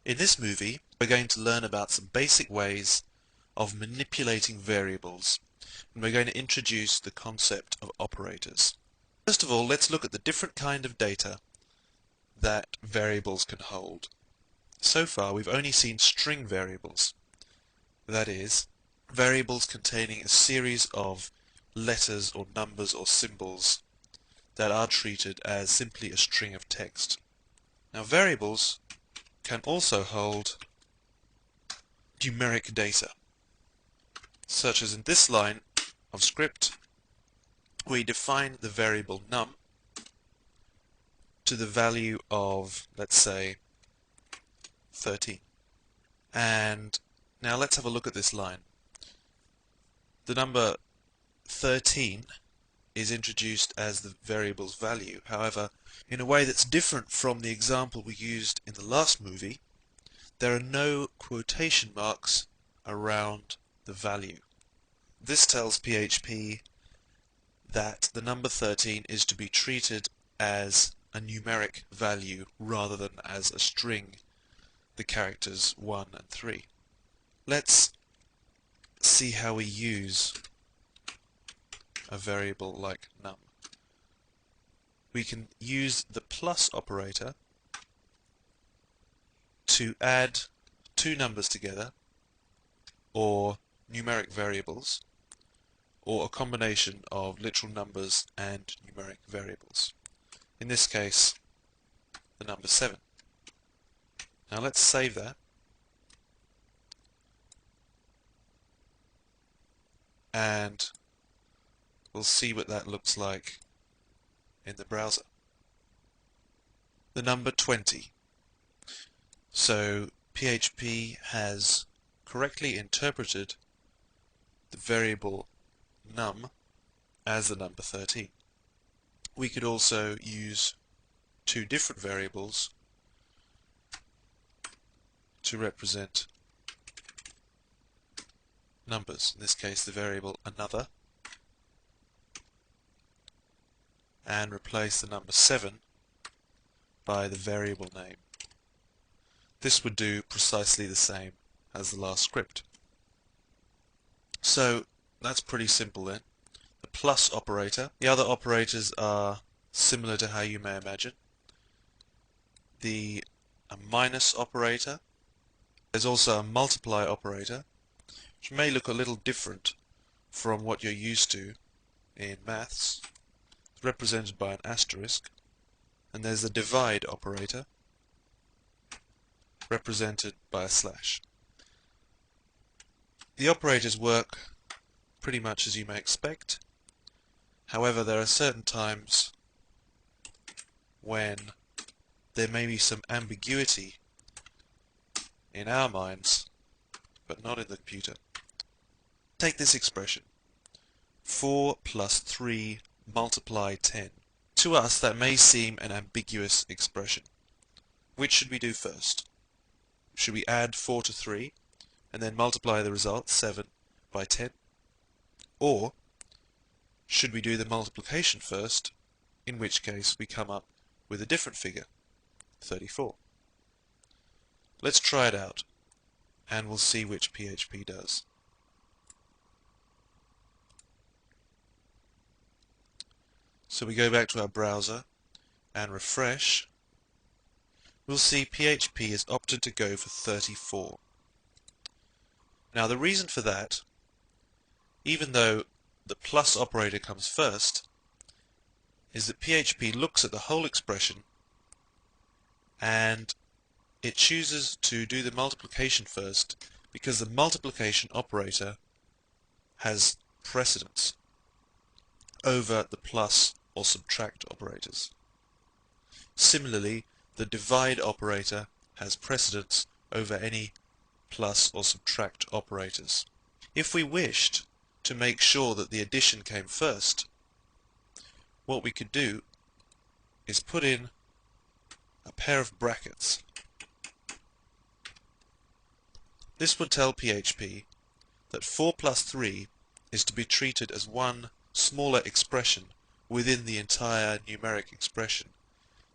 In this movie, we're going to learn about some basic ways of manipulating variables, and we're going to introduce the concept of operators. First of all, let's look at the different kind of data that variables can hold. So far, we've only seen string variables. That is, variables containing a series of letters or numbers or symbols that are treated as simply a string of text. Now, variables can also hold numeric data, such as in this line of script, we define the variable num to the value of, let's say, 13. And now let's have a look at this line. The number 13 is introduced as the variable's value. However, in a way that's different from the example we used in the last movie, there are no quotation marks around the value. This tells PHP that the number 13 is to be treated as a numeric value rather than as a string, the characters 1 and 3. Let's see how we use a variable like num. We can use the plus operator to add two numbers together, or numeric variables, or a combination of literal numbers and numeric variables. In this case, the number 7. Now let's save that. And we'll see what that looks like in the browser. The number 20. So PHP has correctly interpreted the variable num as the number 13. We could also use two different variables to represent numbers. In this case, the variable another, and replace the number 7 by the variable name. This would do precisely the same as the last script. So that's pretty simple then. The plus operator. The other operators are similar to how you may imagine. A minus operator. There's also a multiply operator, which may look a little different from what you're used to in maths. It's represented by an asterisk. And there's the divide operator, represented by a slash. The operators work pretty much as you may expect. However, there are certain times when there may be some ambiguity in our minds, but not in the computer. Take this expression, 4 plus 3 multiply 10. To us, that may seem an ambiguous expression. Which should we do first? Should we add 4 to 3 and then multiply the result, 7, by 10? Or should we do the multiplication first, in which case we come up with a different figure, 34? Let's try it out, and we'll see which PHP does. So we go back to our browser and refresh. We'll see PHP has opted to go for 34. Now the reason for that, even though the plus operator comes first, is that PHP looks at the whole expression and it chooses to do the multiplication first because the multiplication operator has precedence over the plus or subtract operators. Similarly, the divide operator has precedence over any plus or subtract operators. If we wished to make sure that the addition came first, what we could do is put in a pair of brackets. This would tell PHP that 4 plus 3 is to be treated as one smaller expression within the entire numeric expression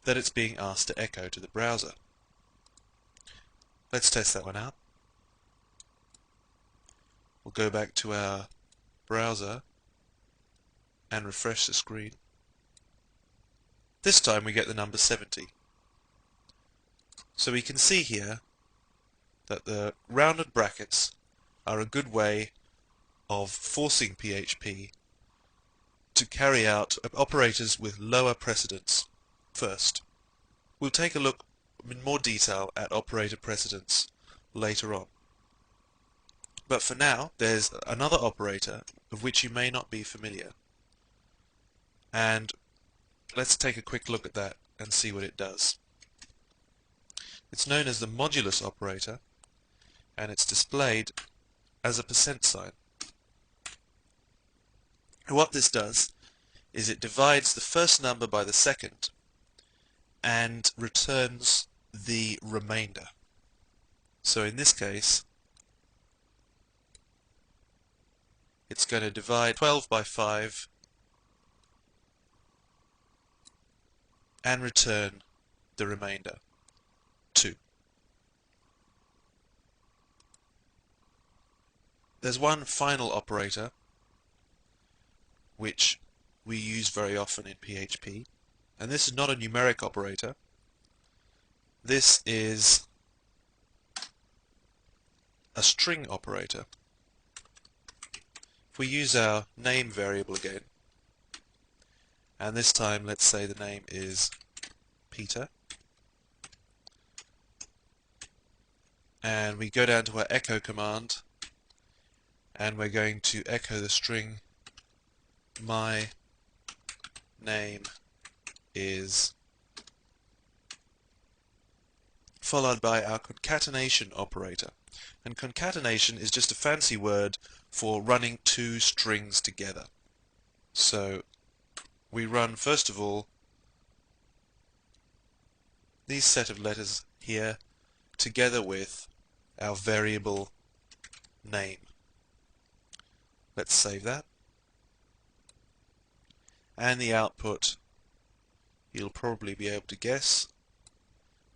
that it's being asked to echo to the browser. Let's test that one out. We'll go back to our browser and refresh the screen. This time we get the number 70. So we can see here that the rounded brackets are a good way of forcing PHP to carry out operators with lower precedence first. We'll take a look in more detail at operator precedence later on. But for now, there's another operator of which you may not be familiar. And let's take a quick look at that and see what it does. It's known as the modulus operator, and it's displayed as a % sign. What this does is it divides the first number by the second and returns the remainder. So in this case, it's going to divide 12 by 5 and return the remainder, 2. There's one final operator which we use very often in PHP, and this is not a numeric operator. This is a string operator. If we use our name variable again, and this time let's say the name is Peter, and we go down to our echo command, and we're going to echo the string my name is, followed by our concatenation operator. And concatenation is just a fancy word for running two strings together. So we run first of all these set of letters here together with our variable name. Let's save that. And the output, you'll probably be able to guess,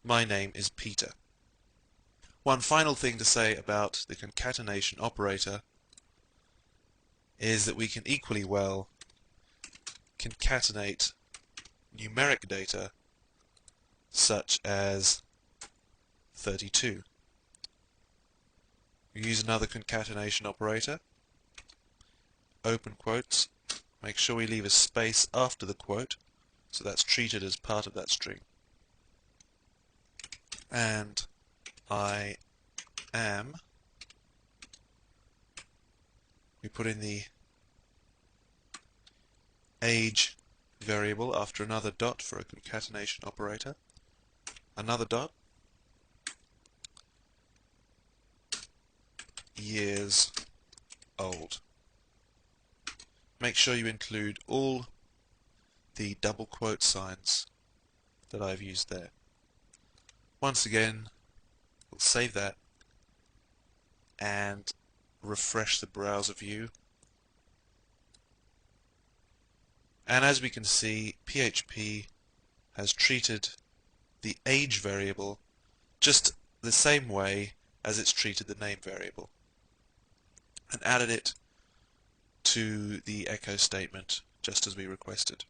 my name is Peter. One final thing to say about the concatenation operator is that we can equally well concatenate numeric data such as 32. We use another concatenation operator, open quotes, make sure we leave a space after the quote, so that's treated as part of that string. And I am, we put in the age variable after another dot for a concatenation operator, another dot, years old. Make sure you include all the double quote signs that I've used there. Once again, we'll save that and refresh the browser view. And as we can see, PHP has treated the age variable just the same way as it's treated the name variable, and added it to the echo statement just as we requested.